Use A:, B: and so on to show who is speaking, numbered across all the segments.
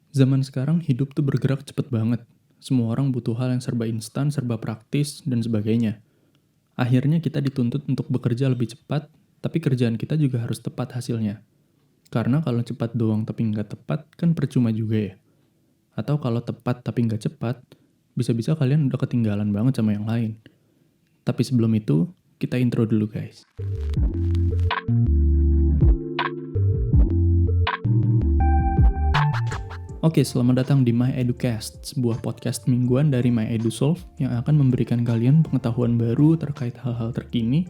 A: Zaman sekarang hidup tuh bergerak cepet banget. Semua orang butuh hal yang serba instan, serba praktis, dan sebagainya. Akhirnya kita dituntut untuk bekerja lebih cepat, tapi kerjaan kita juga harus tepat hasilnya. Karena kalau cepat doang tapi nggak tepat, kan percuma juga ya. Atau kalau tepat tapi nggak cepat, bisa-bisa kalian udah ketinggalan banget sama yang lain. Tapi sebelum itu, kita intro dulu guys. Oke, selamat datang di My Educast, sebuah podcast mingguan dari My EduSolve yang akan memberikan kalian pengetahuan baru terkait hal-hal terkini,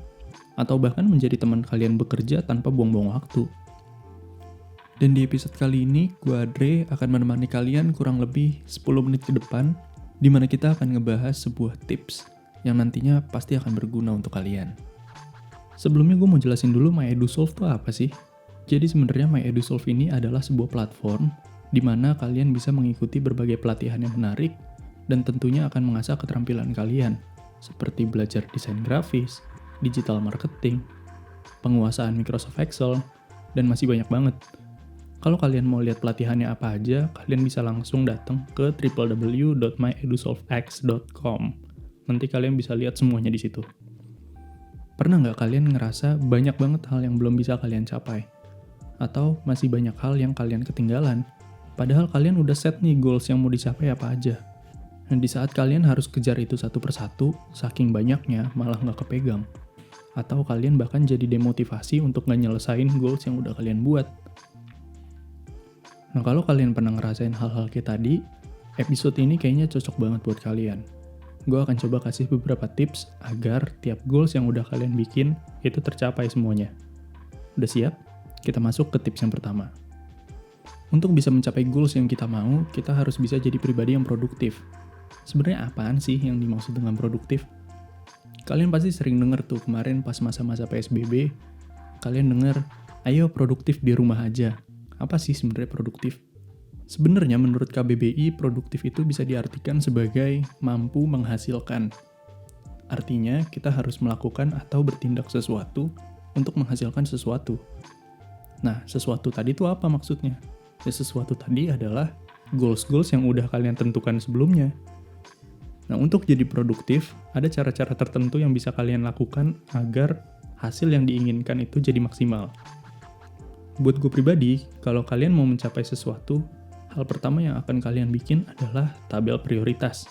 A: atau bahkan menjadi teman kalian bekerja tanpa buang-buang waktu. Dan di episode kali ini, gue Adre akan menemani kalian kurang lebih 10 menit ke depan, di mana kita akan ngebahas sebuah tips yang nantinya pasti akan berguna untuk kalian. Sebelumnya gue mau jelasin dulu My EduSolve itu apa sih? Jadi sebenarnya My EduSolve ini adalah sebuah platform di mana kalian bisa mengikuti berbagai pelatihan yang menarik dan tentunya akan mengasah keterampilan kalian, seperti belajar desain grafis, digital marketing, penguasaan Microsoft Excel, dan masih banyak banget. Kalau kalian mau lihat pelatihannya apa aja, kalian bisa langsung datang ke www.myedusolvex.com. Nanti kalian bisa lihat semuanya di situ. Pernah nggak kalian ngerasa banyak banget hal yang belum bisa kalian capai? Atau masih banyak hal yang kalian ketinggalan? Padahal kalian udah set nih goals yang mau dicapai apa aja. Dan di saat kalian harus kejar itu satu persatu, saking banyaknya malah nggak kepegang. Atau kalian bahkan jadi demotivasi untuk nggak nyelesain goals yang udah kalian buat. Nah kalau kalian pernah ngerasain hal-hal kayak tadi, episode ini kayaknya cocok banget buat kalian. Gue akan coba kasih beberapa tips agar tiap goals yang udah kalian bikin itu tercapai semuanya. Udah siap? Kita masuk ke tips yang pertama. Untuk bisa mencapai goals yang kita mau, kita harus bisa jadi pribadi yang produktif. Sebenarnya apaan sih yang dimaksud dengan produktif? Kalian pasti sering denger tuh kemarin pas masa-masa PSBB, kalian denger, ayo produktif di rumah aja. Apa sih sebenarnya produktif? Sebenarnya menurut KBBI, produktif itu bisa diartikan sebagai mampu menghasilkan. Artinya, kita harus melakukan atau bertindak sesuatu untuk menghasilkan sesuatu. Nah, sesuatu tadi itu apa maksudnya? Ya, sesuatu tadi adalah goals-goals yang udah kalian tentukan sebelumnya. Nah, untuk jadi produktif, ada cara-cara tertentu yang bisa kalian lakukan agar hasil yang diinginkan itu jadi maksimal. Buat gue pribadi, kalau kalian mau mencapai sesuatu, hal pertama yang akan kalian bikin adalah tabel prioritas.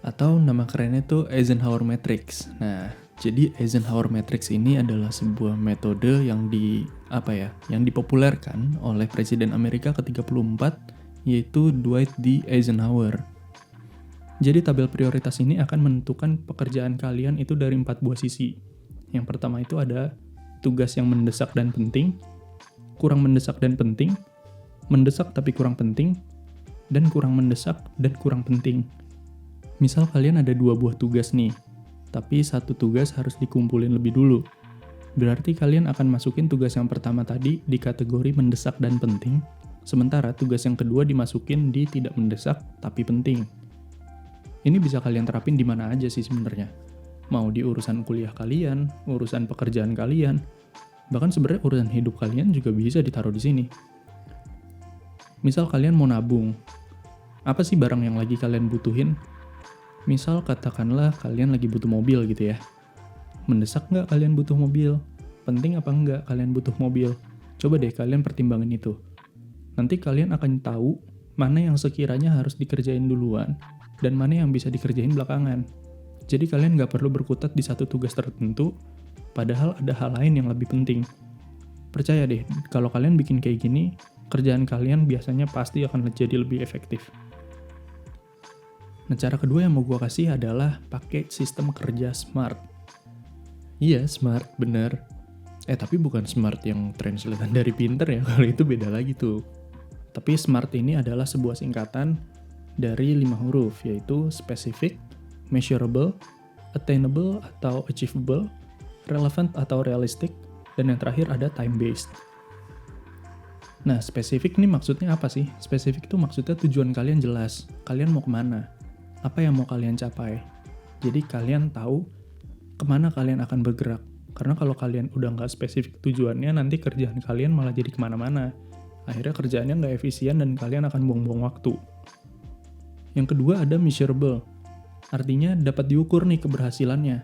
A: Atau nama kerennya tuh Eisenhower Matrix. Nah, jadi Eisenhower Matrix ini adalah sebuah metode yang dipopulerkan oleh Presiden Amerika ke-34, yaitu Dwight D. Eisenhower. Jadi tabel prioritas ini akan menentukan pekerjaan kalian itu dari 4 buah sisi. Yang pertama itu ada tugas yang mendesak dan penting, kurang mendesak dan penting, mendesak tapi kurang penting, dan kurang mendesak dan kurang penting. Misal kalian ada 2 buah tugas nih, tapi satu tugas harus dikumpulin lebih dulu. Berarti kalian akan masukin tugas yang pertama tadi di kategori mendesak dan penting, sementara tugas yang kedua dimasukin di tidak mendesak tapi penting. Ini bisa kalian terapin di mana aja sih sebenarnya. Mau di urusan kuliah kalian, urusan pekerjaan kalian, bahkan sebenarnya urusan hidup kalian juga bisa ditaruh di sini. Misal kalian mau nabung, apa sih barang yang lagi kalian butuhin? Misal katakanlah kalian lagi butuh mobil gitu ya. Mendesak nggak kalian butuh mobil? Penting apa nggak kalian butuh mobil? Coba deh kalian pertimbangin itu. Nanti kalian akan tahu mana yang sekiranya harus dikerjain duluan dan mana yang bisa dikerjain belakangan. Jadi kalian nggak perlu berkutat di satu tugas tertentu, padahal ada hal lain yang lebih penting. Percaya deh, kalau kalian bikin kayak gini, kerjaan kalian biasanya pasti akan jadi lebih efektif. Nah, cara kedua yang mau gue kasih adalah pakai sistem kerja SMART. Iya, SMART, bener. Tapi bukan SMART yang translatean dari pinter ya, kalau itu beda lagi tuh. Tapi SMART ini adalah sebuah singkatan dari 5 huruf, yaitu specific, measurable, attainable atau achievable, relevant atau realistic, dan yang terakhir ada time-based. Nah, spesifik ini maksudnya apa sih? Spesifik itu maksudnya tujuan kalian jelas. Kalian mau kemana? Apa yang mau kalian capai? Jadi kalian tahu kemana kalian akan bergerak. Karena kalau kalian udah nggak spesifik tujuannya, nanti kerjaan kalian malah jadi kemana-mana. Akhirnya kerjaannya nggak efisien dan kalian akan buang-buang waktu. Yang kedua ada measurable. Artinya dapat diukur nih keberhasilannya.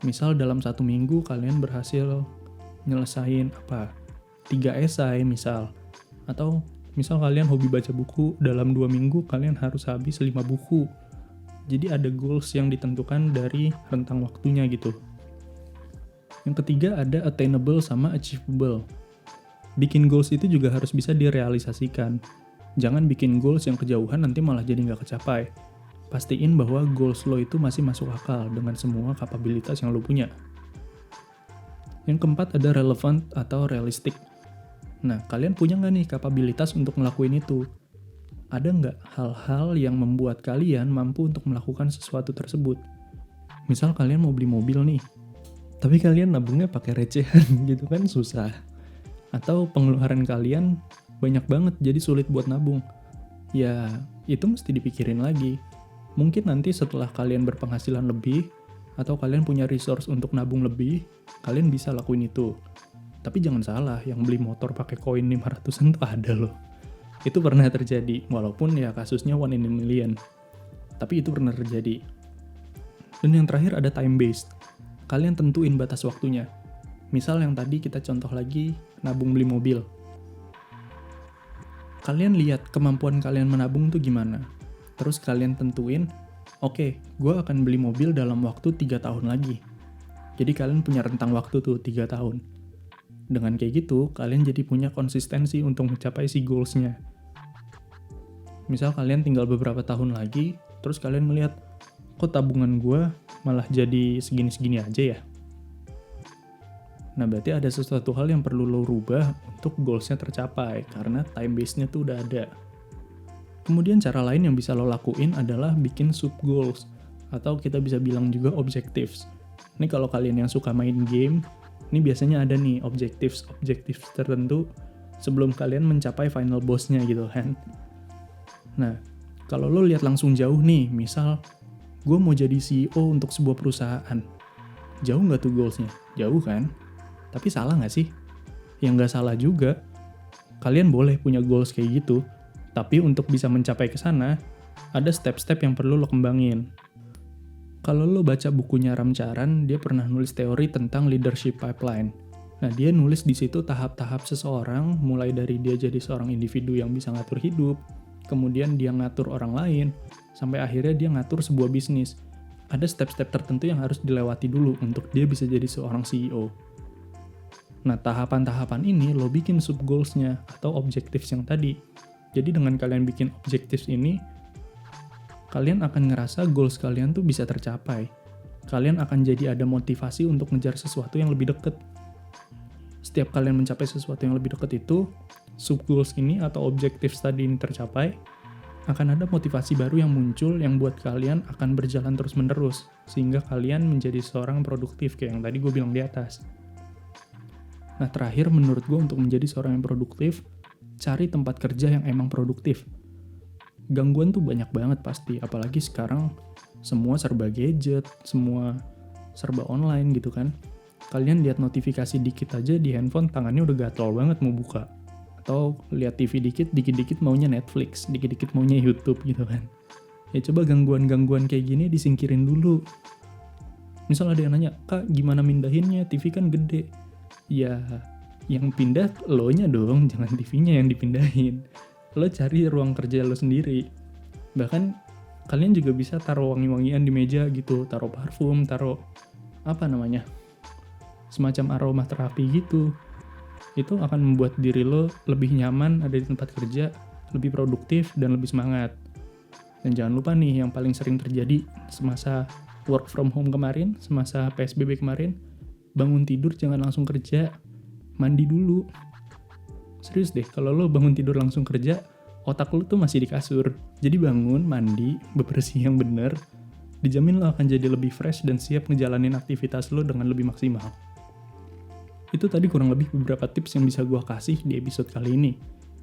A: Misal dalam 1 minggu kalian berhasil nyelesain 3 esai misal. Atau misal kalian hobi baca buku, dalam 2 minggu kalian harus habis 5 buku. Jadi ada goals yang ditentukan dari rentang waktunya gitu. Yang ketiga ada attainable sama achievable. Bikin goals itu juga harus bisa direalisasikan. Jangan bikin goals yang kejauhan nanti malah jadi nggak kecapai. Pastiin bahwa goals lo itu masih masuk akal dengan semua kapabilitas yang lo punya. Yang keempat ada relevant atau realistic. Nah, kalian punya nggak nih kapabilitas untuk ngelakuin itu? Ada nggak hal-hal yang membuat kalian mampu untuk melakukan sesuatu tersebut? Misal kalian mau beli mobil nih, tapi kalian nabungnya pakai recehan gitu kan susah. Atau pengeluaran kalian banyak banget jadi sulit buat nabung. Ya, itu mesti dipikirin lagi. Mungkin nanti setelah kalian berpenghasilan lebih, atau kalian punya resource untuk nabung lebih, kalian bisa lakuin itu. Tapi jangan salah, yang beli motor pakai koin 500-an tuh ada loh. Itu pernah terjadi, walaupun ya kasusnya 1 in a million. Tapi itu pernah terjadi. Dan yang terakhir ada time based. Kalian tentuin batas waktunya. Misal yang tadi kita contoh lagi, nabung beli mobil. Kalian lihat kemampuan kalian menabung tuh gimana. Terus kalian tentuin, oke, gue akan beli mobil dalam waktu 3 tahun lagi. Jadi kalian punya rentang waktu tuh 3 tahun. Dengan kayak gitu, kalian jadi punya konsistensi untuk mencapai si goals-nya. Misal kalian tinggal beberapa tahun lagi, terus kalian melihat, kok tabungan gue malah jadi segini-segini aja ya? Nah, berarti ada sesuatu hal yang perlu lo rubah untuk goals-nya tercapai, karena time base-nya tuh udah ada. Kemudian cara lain yang bisa lo lakuin adalah bikin sub-goals, atau kita bisa bilang juga objectives. Ini kalau kalian yang suka main game, ini biasanya ada nih objectives tertentu sebelum kalian mencapai final boss-nya gitu kan. Nah, kalau lo lihat langsung jauh nih, misal gue mau jadi CEO untuk sebuah perusahaan. Jauh nggak tuh goals-nya? Jauh kan? Tapi salah nggak sih? Ya nggak salah juga. Kalian boleh punya goals kayak gitu, tapi untuk bisa mencapai ke sana, ada step-step yang perlu lo kembangin. Kalau lo baca bukunya Ram Charan, dia pernah nulis teori tentang leadership pipeline. Nah, dia nulis di situ tahap-tahap seseorang, mulai dari dia jadi seorang individu yang bisa ngatur hidup, kemudian dia ngatur orang lain, sampai akhirnya dia ngatur sebuah bisnis. Ada step-step tertentu yang harus dilewati dulu untuk dia bisa jadi seorang CEO. Nah, tahapan-tahapan ini lo bikin sub-goals-nya atau objectives yang tadi. Jadi dengan kalian bikin objectives ini, kalian akan ngerasa goals kalian tuh bisa tercapai. Kalian akan jadi ada motivasi untuk ngejar sesuatu yang lebih deket. Setiap kalian mencapai sesuatu yang lebih deket itu, sub-goals ini atau objectives tadi ini tercapai, akan ada motivasi baru yang muncul yang buat kalian akan berjalan terus-menerus, sehingga kalian menjadi seorang produktif kayak yang tadi gue bilang di atas. Nah, terakhir menurut gue untuk menjadi seorang yang produktif, cari tempat kerja yang emang produktif. Gangguan tuh banyak banget pasti, apalagi sekarang semua serba gadget, semua serba online gitu kan. Kalian lihat notifikasi dikit aja di handphone, tangannya udah gatel banget mau buka. Atau lihat TV dikit-dikit maunya Netflix, dikit-dikit maunya YouTube gitu kan. Ya coba gangguan-gangguan kayak gini disingkirin dulu. Misal ada yang nanya, Kak gimana mindahinnya, TV kan gede. Ya, yang pindah lo-nya dong, jangan TV-nya yang dipindahin. Lo cari ruang kerja lo sendiri. Bahkan kalian juga bisa taruh wangi-wangian di meja gitu, taruh parfum, taruh semacam aroma terapi gitu. Itu akan membuat diri lo lebih nyaman ada di tempat kerja, lebih produktif dan lebih semangat. Dan jangan lupa nih yang paling sering terjadi semasa work from home kemarin, semasa PSBB kemarin, bangun tidur jangan langsung kerja, mandi dulu. Serius deh, kalau lo bangun tidur langsung kerja, otak lo tuh masih di kasur. Jadi bangun, mandi, bebersih yang bener, dijamin lo akan jadi lebih fresh dan siap ngejalanin aktivitas lo dengan lebih maksimal. Itu tadi kurang lebih beberapa tips yang bisa gue kasih di episode kali ini.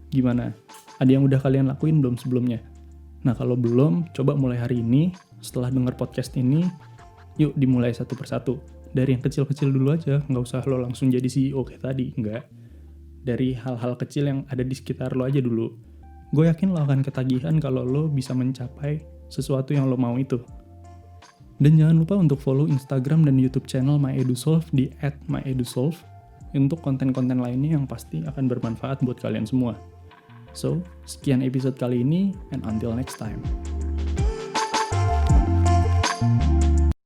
A: Gimana? Ada yang udah kalian lakuin belum sebelumnya? Nah kalau belum, coba mulai hari ini, setelah denger podcast ini, yuk dimulai satu persatu. Dari yang kecil-kecil dulu aja, nggak usah lo langsung jadi CEO kayak tadi, enggak. dari hal-hal kecil yang ada di sekitar lo aja dulu. Gue yakin lo akan ketagihan kalau lo bisa mencapai sesuatu yang lo mau itu. Dan jangan lupa untuk follow Instagram dan YouTube channel MyEduSolve di @myedusolve untuk konten-konten lainnya yang pasti akan bermanfaat buat kalian semua. So, sekian episode kali ini, and until next time.